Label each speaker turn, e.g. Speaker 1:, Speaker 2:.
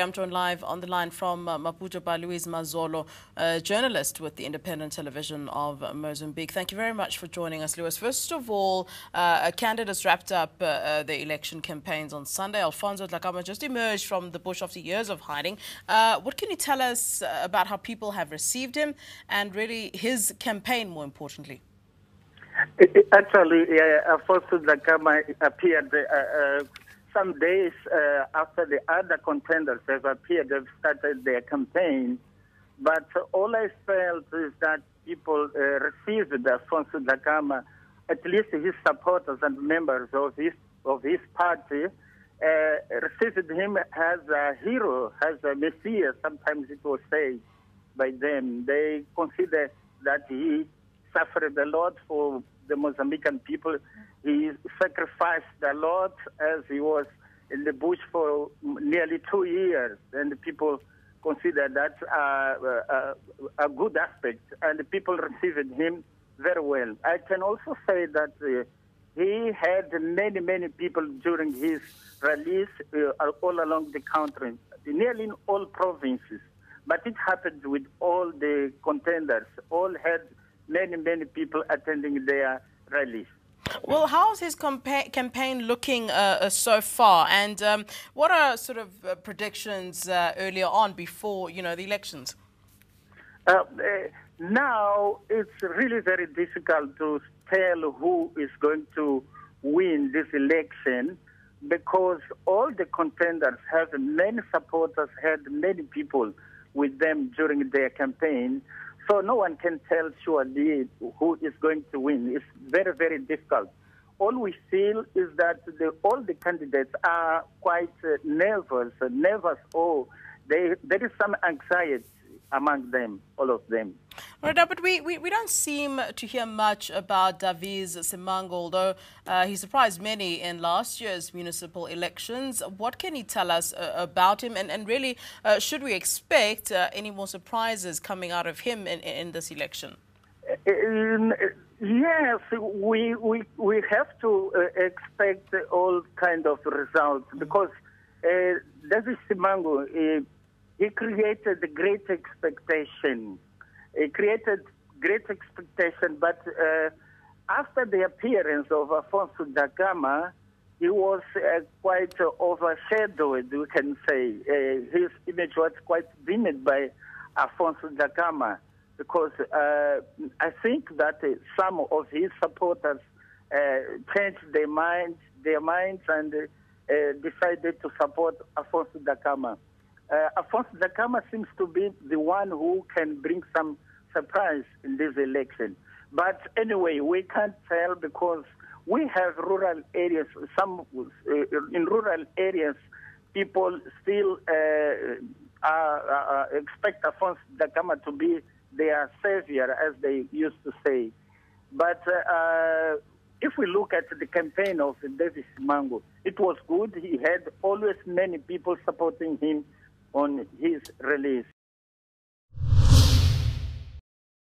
Speaker 1: I'm joined live on the line from Maputo by Luis Mazolo, a journalist with the independent television of Mozambique. Thank you very much for joining us, Luis. First of all, candidates wrapped up the election campaigns on Sunday. Alfonso Dhlakama just emerged from the bush after years of hiding. What can you tell us about how people have received him and really his campaign, more importantly?
Speaker 2: Actually, Alfonso Dhlakama appeared some days after the other contenders have appeared, have started their campaign. But all I felt is that people received Alfonso Dhlakama, at least his supporters and members of his party, received him as a hero, as a messiah, sometimes it was said by them. They consider that he suffered a lot for the Mozambican people. He sacrificed a lot as he was in the bush for nearly 2 years, and people consider that a good aspect, and the people received him very well. I can also say that he had many people during his release all along the country, nearly in all provinces. But it happened with all the contenders. All had many people attending their rallies.
Speaker 1: Well, how's his campaign looking so far? And what are sort of predictions earlier on before, the elections?
Speaker 2: Now, it's really very difficult to tell who is going to win this election because all the contenders have many supporters, had many people with them during their campaign. So no one can tell surely who is going to win. It's very difficult. All we feel is that all the candidates are quite nervous, or there is some anxiety among them, all of them.
Speaker 1: Right, but we don't seem to hear much about David Simango, although he surprised many in last year's municipal elections. What can you tell us about him? And really, should we expect any more surprises coming out of him in this election?
Speaker 2: Yes, we have to expect all kind of results because David Simango, he created a great expectation. He created great expectation, but after the appearance of Alfonso Dhlakama, he was quite overshadowed, we can say. His image was quite dimmed by Alfonso Dhlakama because I think that some of his supporters changed their minds and decided to support Alfonso Dhlakama. Alfonso Dhlakama seems to be the one who can bring some surprise in this election. But anyway, we can't tell because we have rural areas. In rural areas, people still expect Alfonso Dhlakama to be their savior, as they used to say. But if we look at the campaign of David Simango, it was good. He had always many people supporting him on his release.